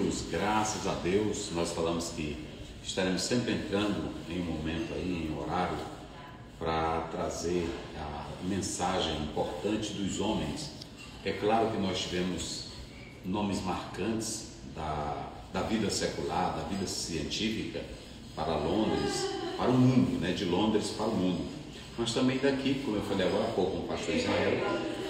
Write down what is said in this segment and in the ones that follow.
Deus, graças a Deus. Nós falamos que estaremos sempre entrando em um momento aí, em horário, para trazer a mensagem importante dos homens. É claro que nós tivemos nomes marcantes da vida secular, da vida científica para Londres, para o mundo, né? De Londres para o mundo. Mas também daqui, como eu falei agora há pouco com o pastor Israel,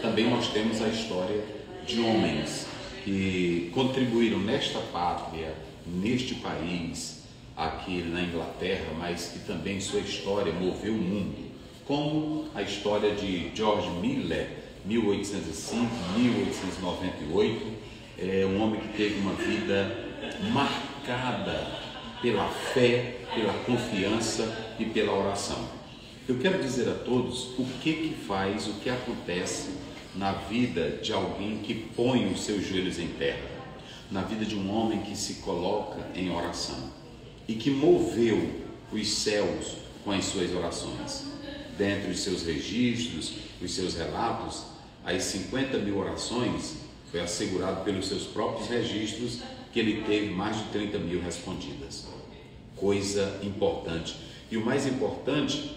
também nós temos a história de homens que contribuíram nesta pátria, neste país, aqui na Inglaterra, mas que também sua história moveu o mundo, como a história de George Miller, 1805, 1898, um homem que teve uma vida marcada pela fé, pela confiança e pela oração. Eu quero dizer a todos o que faz, o que acontece na vida de alguém que põe os seus joelhos em terra, na vida de um homem que se coloca em oração e que moveu os céus com as suas orações. Dentre os seus registros, os seus relatos, as 50 mil orações foi assegurado pelos seus próprios registros que ele teve mais de 30 mil respondidas. Coisa importante. E o mais importante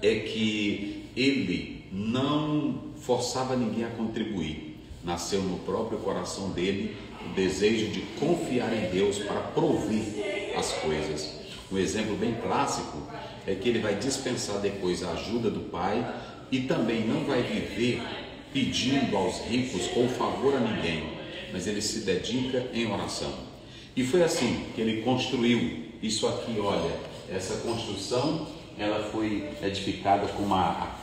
é que ele não forçava ninguém a contribuir. Nasceu no próprio coração dele o desejo de confiar em Deus para prover as coisas. Um exemplo bem clássico é que ele vai dispensar depois a ajuda do pai e também não vai viver pedindo aos ricos ou favor a ninguém, mas ele se dedica em oração. E foi assim que ele construiu isso aqui. Olha, essa construção, ela foi edificada como a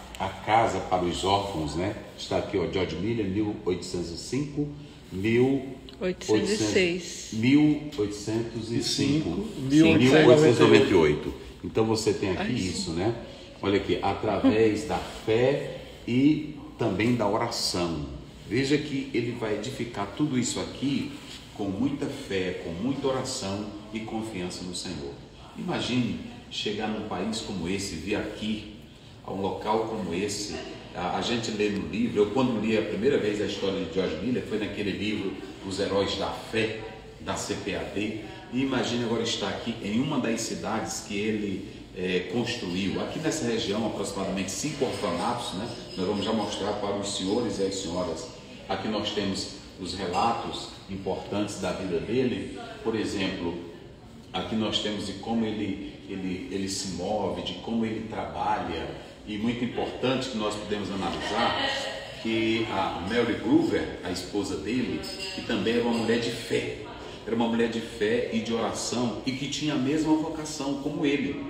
casa para os órfãos, né? Está aqui, ó, George Miller, 1805, 1806. 1805, 1898. Então você tem aqui isso, né? Olha aqui, através da fé e também da oração. Veja que ele vai edificar tudo isso aqui com muita fé, com muita oração e confiança no Senhor. Imagine chegar num país como esse, vir aqui, a um local como esse. A gente lê no livro, eu quando li a primeira vez a história de George Miller, foi naquele livro Os Heróis da Fé, da CPAD, e imagine agora estar aqui em uma das cidades que ele construiu, aqui nessa região, aproximadamente 5 orfanatos, né? Nós vamos já mostrar para os senhores e as senhoras. Aqui nós temos os relatos importantes da vida dele. Por exemplo, aqui nós temos de como ele se move, de como ele trabalha. E muito importante que nós podemos analisar que a Mary Groover, a esposa dele, que também era uma mulher de fé, era uma mulher de fé e de oração e que tinha a mesma vocação como ele.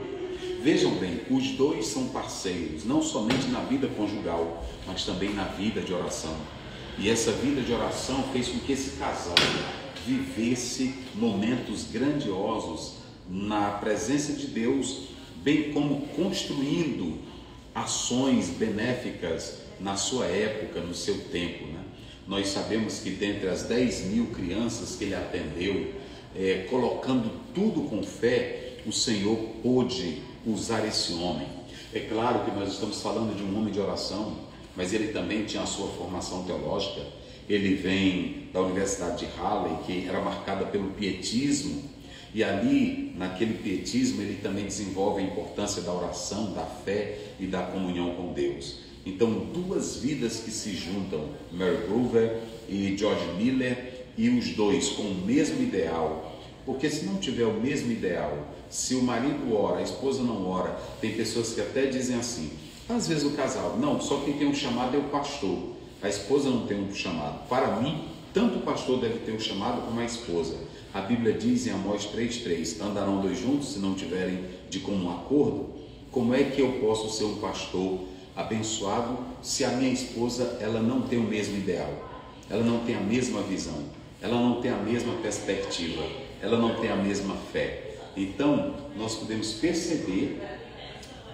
Vejam bem, os dois são parceiros, não somente na vida conjugal, mas também na vida de oração. E essa vida de oração fez com que esse casal vivesse momentos grandiosos na presença de Deus, bem como construindo ações benéficas na sua época, no seu tempo, né? Nós sabemos que dentre as 10 mil crianças que ele atendeu, colocando tudo com fé, o Senhor pôde usar esse homem. É claro que nós estamos falando de um homem de oração, mas ele também tinha a sua formação teológica. Ele vem da Universidade de Halle, que era marcada pelo pietismo, e ali, naquele pietismo, ele também desenvolve a importância da oração, da fé e da comunhão com Deus. Então, duas vidas que se juntam, Mary Groover e George Miller, e os dois com o mesmo ideal. Porque se não tiver o mesmo ideal, se o marido ora, a esposa não ora, tem pessoas que até dizem assim, às vezes o casal, não, só quem tem um chamado é o pastor, a esposa não tem um chamado. Para mim, tanto o pastor deve ter um chamado como a esposa. A Bíblia diz em Amós 3,3, andarão dois juntos se não tiverem de comum acordo? Como é que eu posso ser um pastor abençoado se a minha esposa ela não tem o mesmo ideal, ela não tem a mesma visão, ela não tem a mesma perspectiva, ela não tem a mesma fé? Então, nós podemos perceber,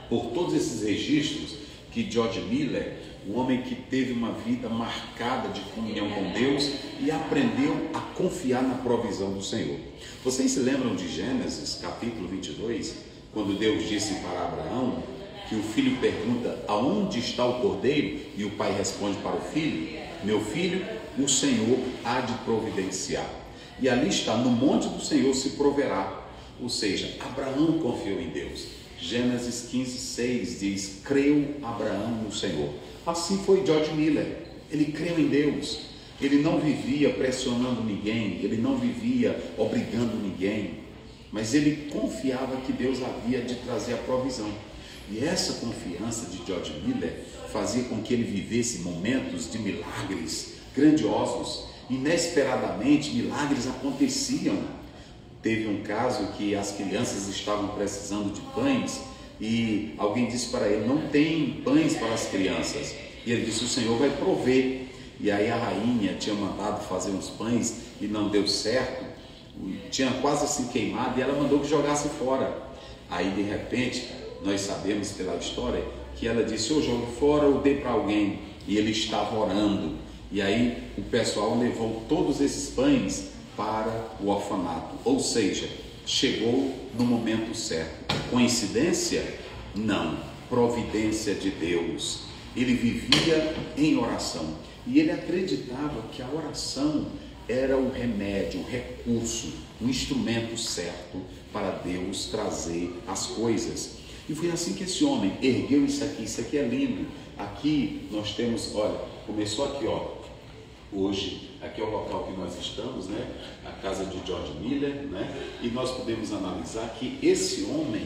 por todos esses registros, que George Miller, um homem que teve uma vida marcada de comunhão com Deus e aprendeu a confiar na provisão do Senhor. Vocês se lembram de Gênesis, capítulo 22, quando Deus disse para Abraão que o filho pergunta, aonde está o cordeiro? E o pai responde para o filho, meu filho, o Senhor há de providenciar. E ali está, no monte do Senhor se proverá. Ou seja, Abraão confiou em Deus. Gênesis 15:6 diz: creu Abraão no Senhor. Assim foi George Miller. Ele creu em Deus. Ele não vivia pressionando ninguém, ele não vivia obrigando ninguém, mas ele confiava que Deus havia de trazer a provisão. E essa confiança de George Miller fazia com que ele vivesse momentos de milagres grandiosos. Inesperadamente, milagres aconteciam. Teve um caso que as crianças estavam precisando de pães e alguém disse para ele: não tem pães para as crianças. E ele disse: o Senhor vai prover. E aí a rainha tinha mandado fazer uns pães e não deu certo, tinha quase se queimado, e ela mandou que jogasse fora. Aí de repente, nós sabemos pela história que ela disse: eu jogo fora, eu dei para alguém. E ele estava orando. E aí o pessoal levou todos esses pães para o orfanato. Ou seja, chegou no momento certo. Coincidência? Não. Providência de Deus. Ele vivia em oração. E ele acreditava que a oração era o remédio, o recurso, o instrumento certo para Deus trazer as coisas. E foi assim que esse homem ergueu isso aqui é lindo. Aqui nós temos, olha, começou aqui, ó, hoje, aqui é o local que nós estamos, né? A casa de George Miller, né? E nós podemos analisar que esse homem,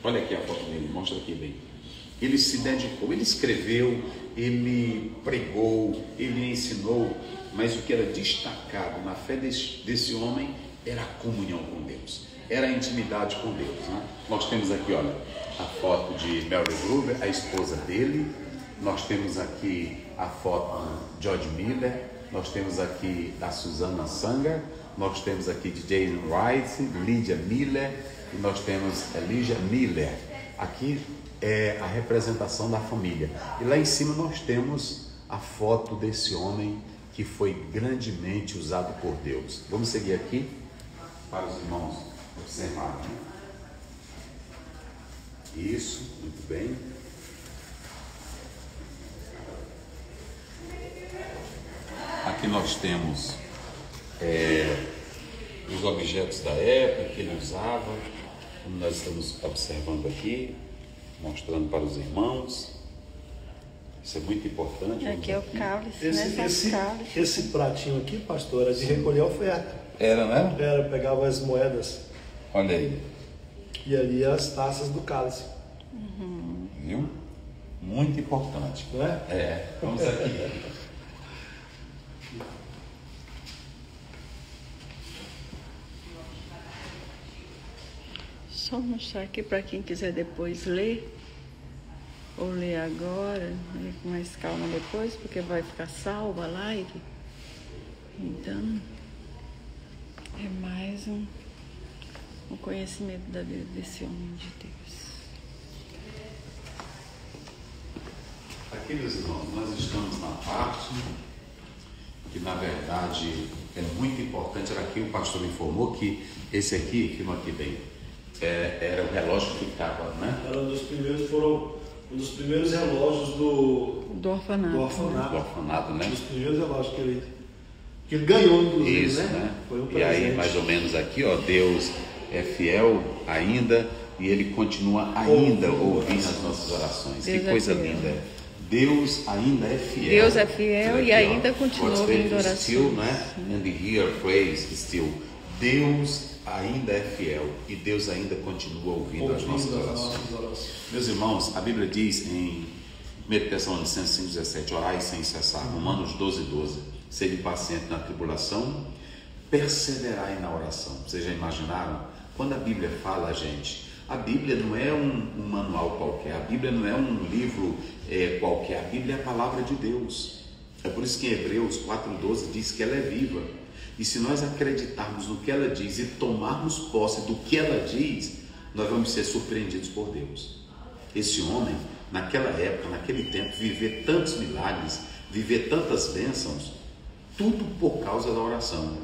olha aqui a foto dele, mostra aqui bem. Ele se dedicou, ele escreveu, ele pregou, ele ensinou, mas o que era destacado na fé desse homem era a comunhão com Deus, era a intimidade com Deus, né? Nós temos aqui, olha, a foto de Mary Gruber, a esposa dele. Nós temos aqui a foto de George Miller. Nós temos aqui da Susana Sanger. Nós temos aqui de Jason Wright, Lydia Miller, e nós temos Elijah Miller. Aqui é a representação da família. E lá em cima nós temos a foto desse homem que foi grandemente usado por Deus. Vamos seguir aqui para os irmãos observarem. Isso, muito bem. Aqui nós temos os objetos da época que ele usava, como nós estamos observando aqui, mostrando para os irmãos. Isso é muito importante. Aqui é o cálice, esse pratinho aqui, pastor, era de recolher a oferta. Era, né? Era, pegava as moedas. Olha aí. E ali as taças do cálice. Viu? Muito importante. Não é? É, vamos aqui. Só mostrar aqui para quem quiser depois ler, ou ler agora, ler com mais calma depois, porque vai ficar salva a live. Então, é mais um conhecimento da vida desse homem de Deus. Aqui, meus irmãos, nós estamos na parte que, na verdade, é muito importante. Era aqui, o pastor me informou que esse aqui, filma aqui bem, era o relógio que ficava, né? Era um dos primeiros relógios do orfanato. Do orfanato, né? Um dos primeiros relógios que ele ganhou, inclusive. Isso, né? Foi um e presente. aí, mais ou menos aqui, ó, Deus é fiel ainda e Ele continua ainda ouvindo as nossas orações. Deus que coisa fiel. linda. Deus ainda é fiel. Deus é fiel Aqui, e ainda ó, continua God's ouvindo faithful orações. still, né? And the hear praise still. Deus ainda é fiel e Deus ainda continua ouvindo as nossas orações. Meus irmãos, a Bíblia diz em 1 Tessalonicenses 5,17: orai sem cessar. Romanos 12,12: sede paciente na tribulação, perseverai na oração. Vocês já imaginaram? Quando a Bíblia fala, gente, a Bíblia não é um manual qualquer, a Bíblia não é um livro qualquer, a Bíblia é a palavra de Deus. É por isso que em Hebreus 4,12 diz que ela é viva. E se nós acreditarmos no que ela diz e tomarmos posse do que ela diz, nós vamos ser surpreendidos por Deus. Esse homem, naquela época, naquele tempo, viver tantos milagres, viver tantas bênçãos, tudo por causa da oração.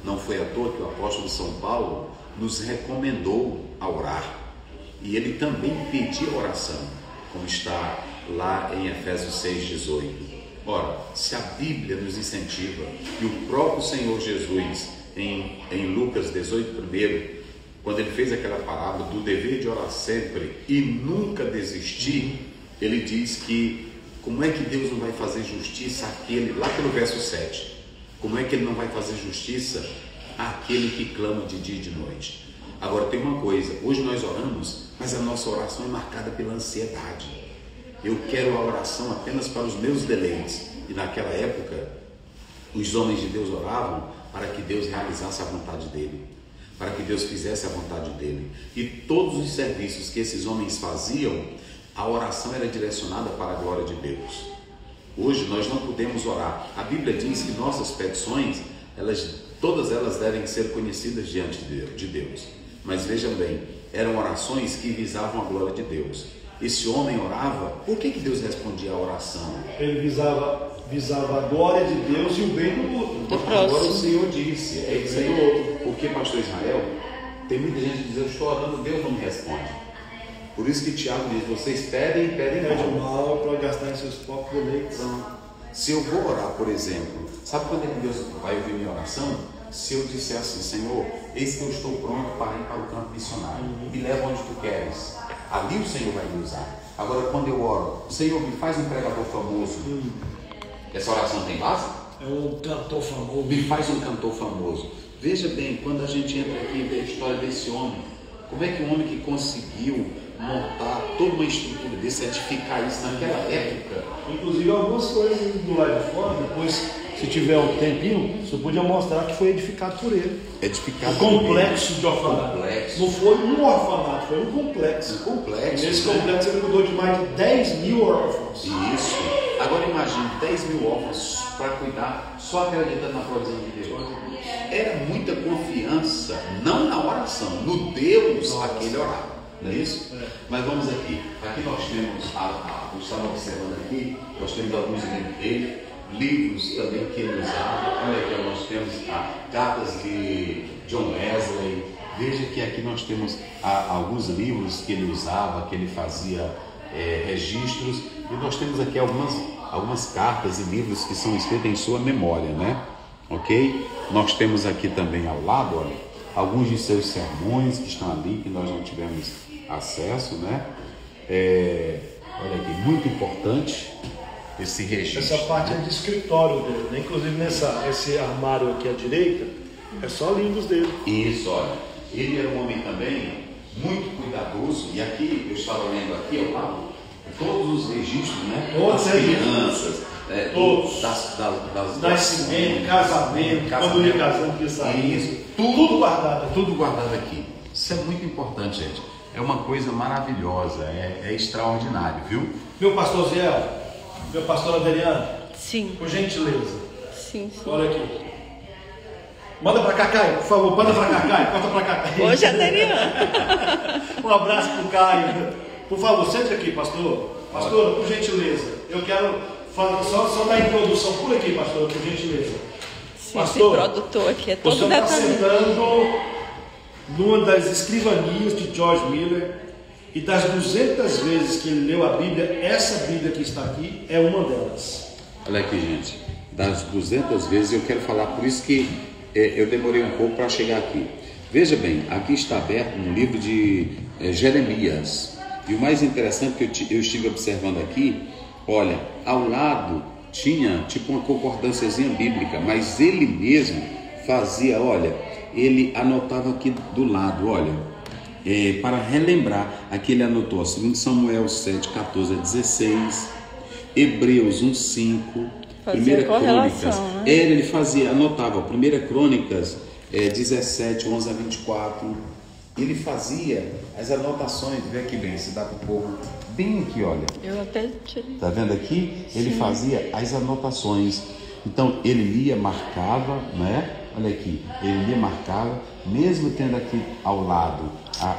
Não foi à toa que o apóstolo São Paulo nos recomendou a orar. E ele também pediu oração, como está lá em Efésios 6,18. Ora, se a Bíblia nos incentiva e o próprio Senhor Jesus em Lucas 18, primeiro, quando ele fez aquela parábola do dever de orar sempre e nunca desistir, ele diz que como é que Deus não vai fazer justiça àquele, lá pelo verso 7, como é que ele não vai fazer justiça àquele que clama de dia e de noite? Agora tem uma coisa, hoje nós oramos, mas a nossa oração é marcada pela ansiedade. Eu quero a oração apenas para os meus deleites. E naquela época, os homens de Deus oravam para que Deus realizasse a vontade dele, para que Deus fizesse a vontade dele. E todos os serviços que esses homens faziam, a oração era direcionada para a glória de Deus. Hoje nós não podemos orar. A Bíblia diz que nossas petições, todas elas devem ser conhecidas diante de Deus. Mas vejam bem, eram orações que visavam a glória de Deus. Esse homem orava, por que Deus respondia a oração? Ele visava a glória de Deus e o bem do outro. Agora o Senhor disse, é isso aí. Porque, pastor Israel, tem muita gente que diz, eu estou orando, Deus não me responde. Por isso que Tiago diz, vocês pedem mal para gastar em seus próprios deleites. Se eu vou orar, por exemplo, sabe quando é que Deus vai ouvir minha oração? Se eu disser assim, Senhor, eis que eu estou pronto para ir para o campo missionário, me leva onde tu queres, ali o Senhor vai me usar. Agora quando eu oro, Senhor, me faz um pregador famoso, essa oração tem base? É um cantor famoso. Me faz um cantor famoso. Veja bem, quando a gente entra aqui e vê a história desse homem, como é que um homem que conseguiu montar toda uma estrutura desse, edificar isso naquela época? Inclusive algumas coisas do lado de fora, depois, se tiver um tempinho, você podia mostrar que foi edificado por ele. Edificado o complexo de orfanato. Não foi um orfanato, foi um complexo. Nesse complexo ele cuidou de mais de 10 mil órfãos. Isso. Agora imagine 10 mil órfãos para cuidar, só acreditando na provisão de Deus. Era muita confiança, não na oração, no Deus a que ele orava. Não é isso? É. Mas vamos aqui. Aqui nós temos, eu estava observando aqui, nós temos alguns livros dele, livros também que ele usava. Olha aqui, nós temos cartas de John Wesley. Veja que aqui nós temos alguns livros que ele usava, que ele fazia registros. E nós temos aqui algumas cartas e livros que são escritos em sua memória, né? Ok? Nós temos aqui também ao lado, olha, alguns de seus sermões que estão ali, que nós não tivemos acesso, né? Olha aqui, muito importante esse registro. Essa parte é de escritório dele, né? Inclusive esse armário aqui à direita, é só livros dele. Isso, olha, ele era um homem também muito cuidadoso, e aqui, eu estava lendo aqui ao lado, todos os registros, né? Todas das crianças, todos, nascimento, casamento, quando ia casando, ia sair. Isso, tudo guardado aqui. Isso é muito importante, gente. É uma coisa maravilhosa, é extraordinário, viu? Meu pastor Ziel, meu pastor Adriano, sim, por gentileza, sim. Olha aqui. Manda pra cá, Caio, por favor, manda pra cá, Caio, corta pra cá. Hoje, Adriano. Um abraço pro Caio. Por favor, sente aqui, pastor. Pastora, por gentileza, eu quero só dar a introdução por aqui, pastor, por gentileza. Sim, pastor, esse produtor aqui é todo detalhado. Você está sentando numa das escrivanias de George Miller, e das 200 vezes que ele leu a Bíblia, essa Bíblia que está aqui é uma delas. Olha aqui, gente, das 200 vezes eu quero falar, por isso que eu demorei um pouco para chegar aqui. Veja bem, aqui está aberto um livro de Jeremias, e o mais interessante que eu estive observando aqui, olha, ao lado tinha tipo uma concordânciazinha bíblica, mas ele mesmo fazia, olha, ele anotava aqui do lado, olha, para relembrar, aqui ele anotou 2 Samuel 7, 14 a 16, Hebreus 1, 5, Primeira Crônicas, né? Ele fazia, anotava, Primeira Crônicas 17, 11 a 24, ele fazia as anotações, vê aqui bem, se dá para o povo, bem aqui, olha, eu até tirei. Tá vendo aqui? Ele fazia as anotações, então ele lia, marcava, né? Olha aqui, ele lia, marcava, mesmo tendo aqui ao lado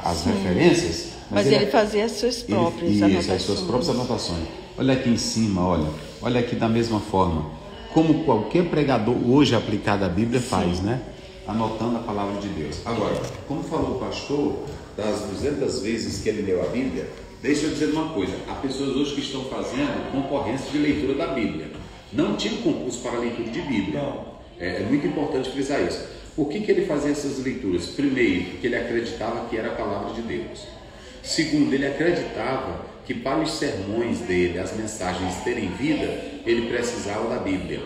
as referências. Mas ele fazia as suas próprias anotações. As suas próprias anotações. Olha aqui em cima, olha aqui da mesma forma, como qualquer pregador hoje aplicado à Bíblia faz, né? Anotando a palavra de Deus. Agora, como falou o pastor, das 200 vezes que ele leu a Bíblia, deixa eu dizer uma coisa, há pessoas hoje que estão fazendo concorrência de leitura da Bíblia. Não tinha concurso para leitura de Bíblia. Não. É muito importante frisar isso. Por que ele fazia essas leituras? Primeiro, porque ele acreditava que era a palavra de Deus. Segundo, ele acreditava que para os sermões dele, as mensagens terem vida, ele precisava da Bíblia.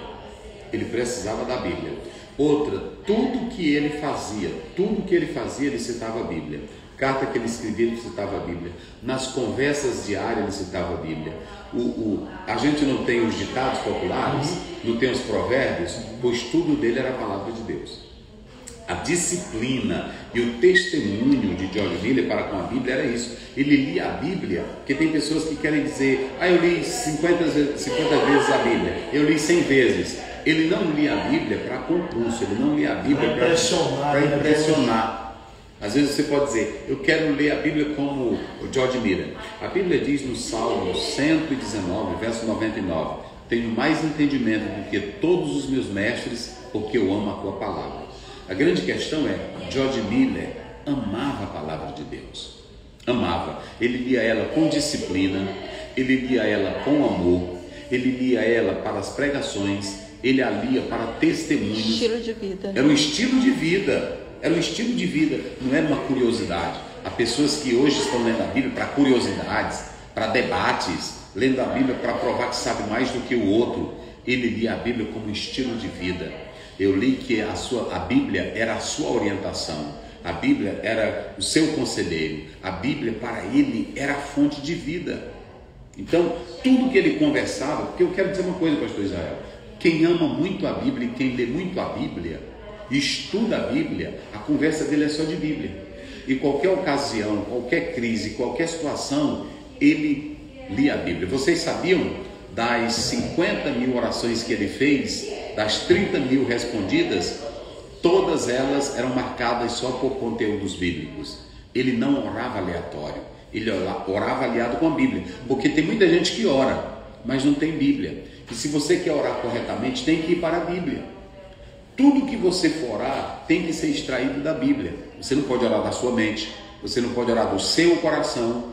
Ele precisava da Bíblia. Outra, tudo que ele fazia, ele citava a Bíblia. Carta que ele escrevia, ele citava a Bíblia. Nas conversas diárias, ele citava a Bíblia. A gente não tem os ditados populares, não tem os provérbios, pois tudo dele era a palavra de Deus. A disciplina e o testemunho de George Miller para com a Bíblia era isso. Ele lia a Bíblia, porque tem pessoas que querem dizer: eu li 50 vezes a Bíblia, eu li 100 vezes. Ele não lia a Bíblia para concurso, ele não lia a Bíblia para impressionar. Às vezes você pode dizer: eu quero ler a Bíblia como o George Miller. A Bíblia diz no Salmo 119, verso 99: tenho mais entendimento do que todos os meus mestres, porque eu amo a tua palavra. A grande questão é: George Miller amava a palavra de Deus. Amava. Ele lia ela com disciplina, ele lia ela com amor, ele lia ela para as pregações, ele a lia para testemunhos. Estilo de vida. Era um estilo de vida. Era um estilo de vida, não era uma curiosidade. Há pessoas que hoje estão lendo a Bíblia para curiosidades, para debates, lendo a Bíblia para provar que sabe mais do que o outro. Ele lia a Bíblia como um estilo de vida. Eu li que a Bíblia era a sua orientação, a Bíblia era o seu conselheiro, a Bíblia para ele era a fonte de vida. Então, tudo que ele conversava, porque eu quero dizer uma coisa, pastor Israel: quem ama muito a Bíblia e quem lê muito a Bíblia, estuda a Bíblia, a conversa dele é só de Bíblia. E qualquer ocasião, qualquer crise, qualquer situação, ele lia a Bíblia. Vocês sabiam das 50 mil orações que ele fez, das 30 mil respondidas, todas elas eram marcadas só por conteúdos bíblicos. Ele não orava aleatório, ele orava aliado com a Bíblia, porque tem muita gente que ora, mas não tem Bíblia. E se você quer orar corretamente, tem que ir para a Bíblia. Tudo que você for orar tem que ser extraído da Bíblia. Você não pode orar da sua mente, você não pode orar do seu coração,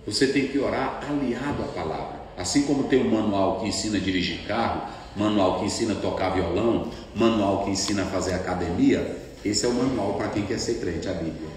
você tem que orar aliado à palavra. Assim como tem um manual que ensina a dirigir carro, manual que ensina a tocar violão, manual que ensina a fazer academia, esse é o manual para quem quer ser crente, a Bíblia.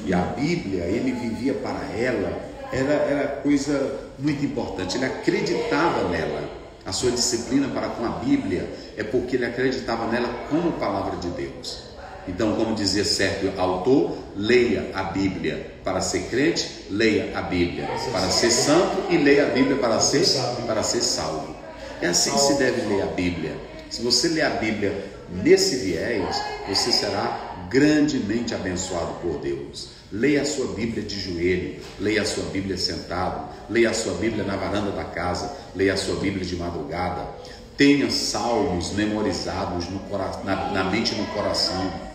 E a Bíblia, ele vivia para ela, era coisa muito importante, ele acreditava nela. A sua disciplina para com a Bíblia é porque ele acreditava nela como palavra de Deus. Então, como dizia certo autor, leia a Bíblia para ser crente, leia a Bíblia para ser santo e leia a Bíblia para ser salvo. É assim que se deve ler a Bíblia. Se você ler a Bíblia nesse viés, você será grandemente abençoado por Deus. Leia a sua Bíblia de joelho, leia a sua Bíblia sentado, leia a sua Bíblia na varanda da casa, leia a sua Bíblia de madrugada. Tenha salmos memorizados na mente e no coração.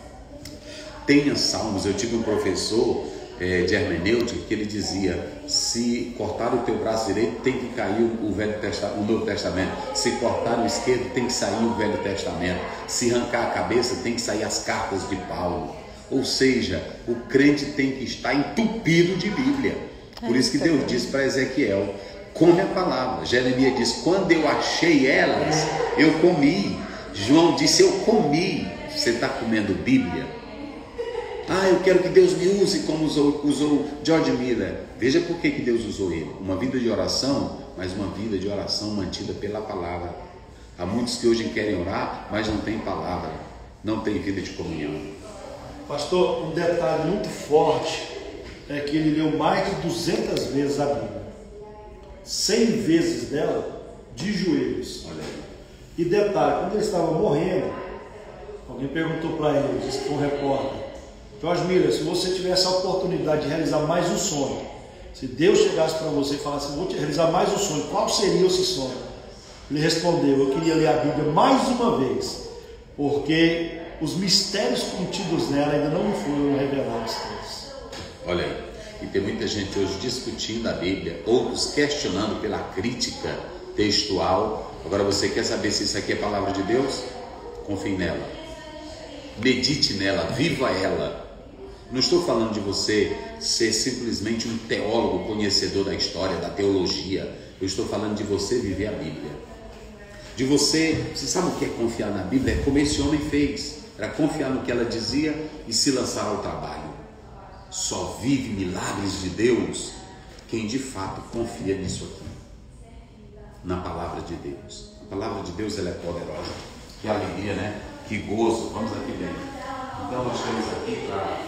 Tenha salmos. Eu tive um professor de hermenêutica que ele dizia: se cortar o teu braço direito, tem que cair o Novo Testamento. Se cortar o esquerdo, tem que sair o Velho Testamento. Se arrancar a cabeça, tem que sair as cartas de Paulo. Ou seja, o crente tem que estar entupido de Bíblia. Por isso que Deus disse para Ezequiel: come a palavra. Jeremias diz: quando eu achei elas, eu comi. João disse: eu comi. Você está comendo Bíblia? Eu quero que Deus me use como usou George Miller. Veja por que Deus usou ele. Uma vida de oração, mas uma vida de oração mantida pela palavra. Há muitos que hoje querem orar, mas não tem palavra, não tem vida de comunhão. Pastor, um detalhe muito forte é que ele leu mais de 200 vezes a Bíblia. 100 vezes dela de joelhos. Olha aí. E detalhe, quando ele estava morrendo, alguém perguntou para ele, disse que foi um repórter: George Miller, se você tivesse a oportunidade de realizar mais um sonho, se Deus chegasse para você e falasse: vou te realizar mais um sonho, qual seria esse sonho? Ele respondeu: eu queria ler a Bíblia mais uma vez, porque os mistérios contidos nela ainda não me foram revelados. Olha aí, e tem muita gente hoje discutindo a Bíblia, outros questionando pela crítica textual. Agora, você quer saber se isso aqui é palavra de Deus? Confie nela, medite nela, viva ela. Não estou falando de você ser simplesmente um teólogo conhecedor da história, da teologia. Eu estou falando de você viver a Bíblia. De você sabe o que é confiar na Bíblia? É como esse homem fez. Era confiar no que ela dizia e se lançar ao trabalho. Só vive milagres de Deus quem de fato confia nisso aqui, na palavra de Deus. A palavra de Deus, ela é poderosa. Que alegria, né? Que gozo. Vamos aqui dentro. Então nós temos aqui, para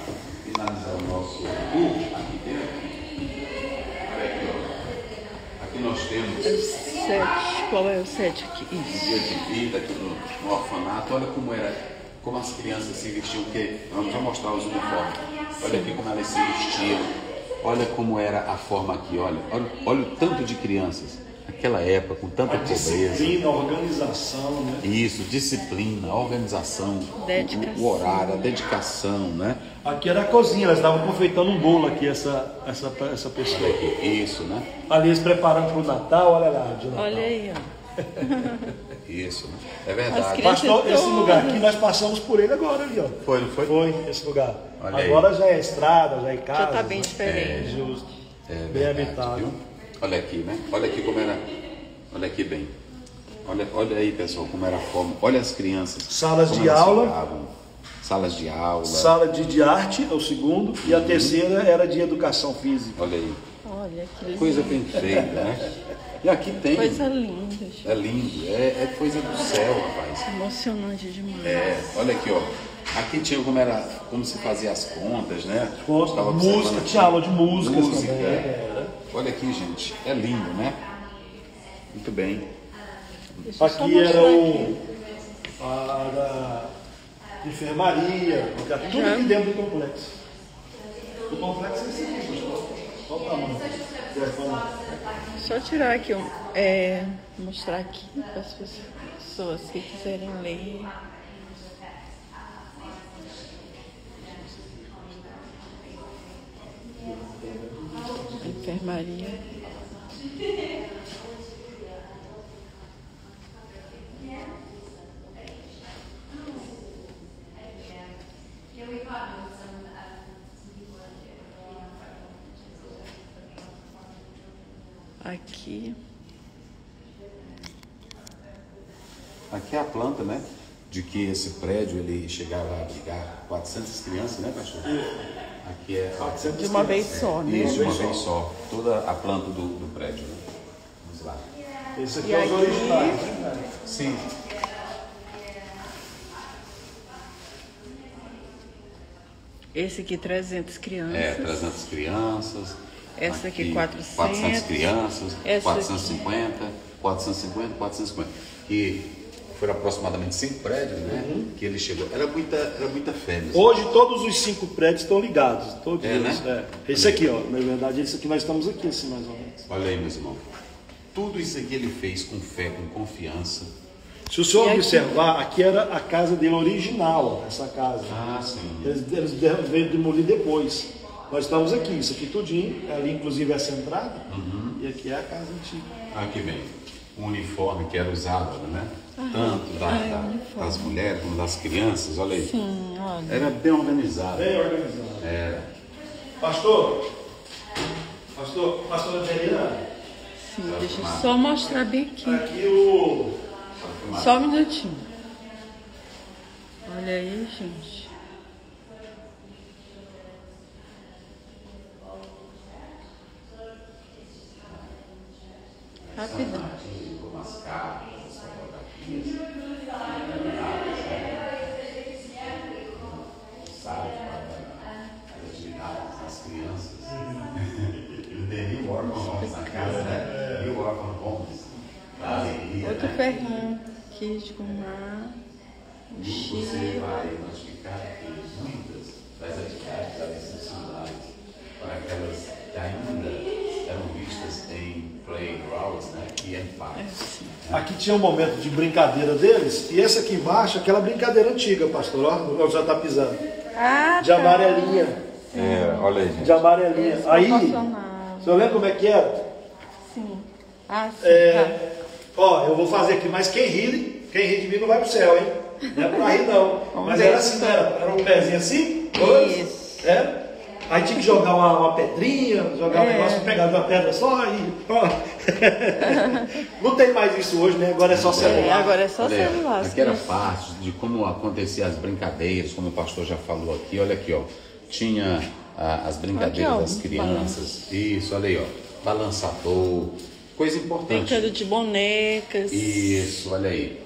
finalizar o nosso culto, aqui dentro. Olha aqui, ó. Aqui nós temos É o 7. Qual é o 7 aqui? um dia de vida aqui no orfanato. Olha como era, como as crianças se vestiam, porque vamos já mostrar os uniformes. Olha aqui como elas se vestiam. Olha como era a forma aqui, olha o tanto de crianças. Naquela época, com tanta pobreza. Disciplina, organização, né? Isso, disciplina, organização, Dedicação. o horário, a dedicação, né? Aqui era a cozinha, elas estavam confeitando um bolo aqui, essa pessoa. Olha aqui, isso, né? Ali eles preparando para o Natal, olha lá, de Natal. Olha aí, ó. Isso, né? É As verdade. crianças- Pastor, esse todas. lugar aqui, nós passamos por ele agora ali, ó. Foi, não foi? Foi esse lugar. Olha Agora já é estrada, já é casa. Já está bem diferente. Justo. É Bem verdade, habitado. viu? Olha aqui, né? Olha aqui como era. Olha aqui bem. Olha aí, pessoal, como era a forma. Olha as crianças. Salas como de elas aula. ficavam. Salas de aula. Sala de arte é o segundo, e a terceira era de educação física. Olha aí. Olha que Coisa bem feita, né? E aqui tem. coisa linda, gente. É lindo. É coisa do céu, rapaz. Emocionante demais. É, olha aqui, ó. Aqui tinha como se fazia as contas, né? Contas, Estava música, observando tinha aqui. aula de músicas Música, também. é. Olha aqui, gente. É lindo, né? Muito bem. Deixa eu só Aqui era mostrar a da enfermaria, tudo Já. aqui dentro do complexo. O complexo é esse aqui, pastor. Olha o tamanho. Só tirar aqui, mostrar aqui para as pessoas que quiserem ler. A enfermaria. Aqui. Aqui é a planta, né? De que esse prédio ele chegava a abrigar 400 crianças, né, pastor? Aqui é 400 De uma vez só, né? Isso, uma vez só. Toda a planta do prédio, né? Vamos lá. Esse aqui E é os aqui? originais, né? Sim. Esse aqui, 300 crianças. É, 300 crianças. Essa aqui, 400. 400 crianças. Essa 450, 450, 450. Que foram aproximadamente 5 prédios, né? Que ele chegou. Era muita fé mesmo. Hoje todos os 5 prédios estão ligados. Todos É, eles. né? É. Esse aqui, ó. Na verdade, esse aqui nós estamos aqui, assim, mais ou menos. Olha aí, meus irmãos. Tudo isso aqui ele fez com fé, com confiança. Se o senhor E aqui? observar, aqui era a casa dele original, essa casa. Ah, sim. Eles veio demolir depois. Nós estamos aqui, isso aqui tudinho, ali inclusive essa entrada, e aqui é a casa antiga. Aqui vem o uniforme que era usado, né? Tanto uniforme. das mulheres como das crianças, olha aí. Sim, olha. Era bem organizado. Bem organizado. Era. Pastor Adriana, Sim, deixa eu só mostrar bem aqui. aqui o... Só um minutinho. Olha aí, gente. Rapidão. Umas cartas, fotografias, sabe, as atividades das crianças. Tem New Orphan Homes na casa, né? New Orphan Homes. Da alegria, Outro né? ferrinho aqui de gomar. Você vai notificar que muitas das atividades adicionais para aquelas que ainda eram vistas em playgrounds, né, e em parques. Aqui tinha um momento de brincadeira deles, e essa aqui embaixo, aquela brincadeira antiga, pastor, ó, já está pisando. Ah, De amarelinha, Olha aí, gente. de amarelinha. Aí, Proporcional. você lembra como é que era? Sim. Ah, sim. É, ó, eu vou fazer aqui, mas quem ri de mim não vai pro céu, hein? Não é pra rir, não. Vamos Mas ver era se assim, tá. era um pezinho assim, Isso. é? Aí tinha que jogar uma pedrinha, jogar um negócio, pegar uma pedra só e... Não tem mais isso hoje, né? Agora é só celular. Agora é só Olha, celular. aqui era fácil de como aconteciam as brincadeiras, como o pastor já falou aqui. Olha aqui, ó. Tinha as brincadeiras aqui, ó, das crianças. Isso, olha aí, ó. Balançador. Coisa importante. Brincando de bonecas. Isso, olha aí.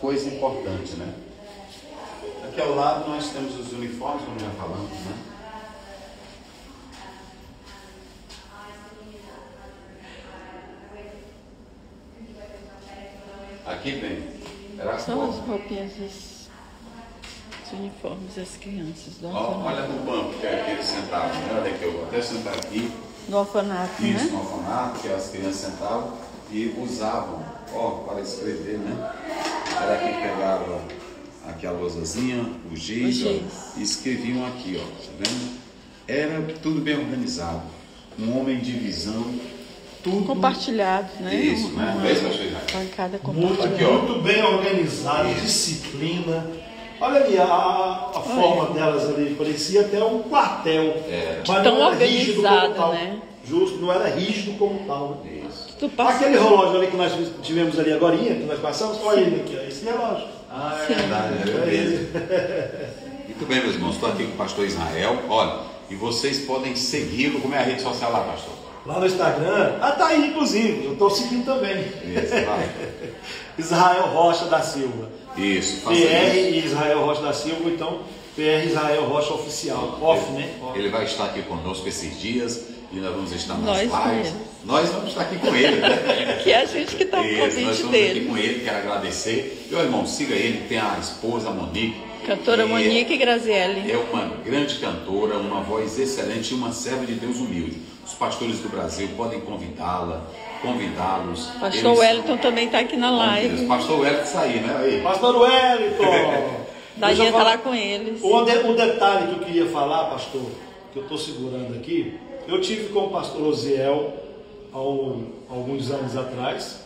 Coisa importante, né? Aqui ao lado nós temos os uniformes, como já falamos, né? Aqui tem. Era São as roupinhas dos uniformes das crianças do orfanato. Olha no banco que eles sentavam, né? Olha aqui, eu vou até sentar aqui. No orfanato, Isso, né? no orfanato, que as crianças sentavam e usavam, para escrever, né? Era aqui que pegavam aqui a lousazinha, o giz, e escreviam aqui, ó, tá vendo? Era tudo bem organizado. Um homem de visão, tudo Compartilhado, né? Isso, né? É isso, pastor Israel? Bancada Muito, compartilhada. muito bem organizado, disciplina. Olha ali, a forma delas ali, parecia até um quartel. Mas tão não era rígido como organizada, tal. né? Justo, não era rígido como tal. Isso. Tu passa... Aquele relógio ali que nós tivemos ali agora, que nós passamos, olha ele aqui, ó, esse relógio. Ah, é verdade, é mesmo. Muito bem, meus irmãos, estou aqui com o pastor Israel. Olha, e vocês podem segui-lo. Como é a rede social lá, pastor? Lá no Instagram, tá aí inclusive, eu estou seguindo também. Isso, vai. Israel Rocha da Silva. Isso, faça PR isso. Israel Rocha da Silva, então PR Israel Rocha Oficial. Off, né? Off. Ele vai estar aqui conosco esses dias e nós vamos estar nas Nós com lives. ele. Nós vamos estar aqui com ele, né? Que é a gente que tá com o Isso, nós convite estamos dele. aqui com ele, quero agradecer. Meu irmão, siga ele, tem a esposa Monique. Cantora que Monique Grazielli. É uma grande cantora, uma voz excelente e uma serva de Deus humilde. Os pastores do Brasil podem convidá-los. Pastor Eles- Wellington também está aqui na live. Pastor Wellington sair, né? Aí. Pastor Wellington! Daí Deixa eu está falar- lá com eles. Um detalhe que eu queria falar, pastor, que eu estou segurando aqui, eu tive com o pastor Osiel há alguns anos atrás,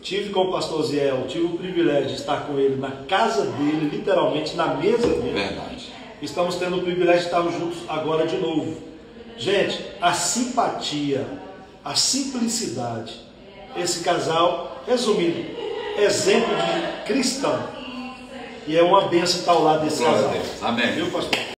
tive com o pastor Osiel, tive o privilégio de estar com ele na casa dele, literalmente na mesa dele. Verdade. Estamos tendo o privilégio de estarmos juntos agora de novo. Gente, a simpatia, a simplicidade, esse casal, resumindo, exemplo de cristão. E é uma bênção estar ao lado desse Glória a casal. Deus. Amém. Viu, pastor?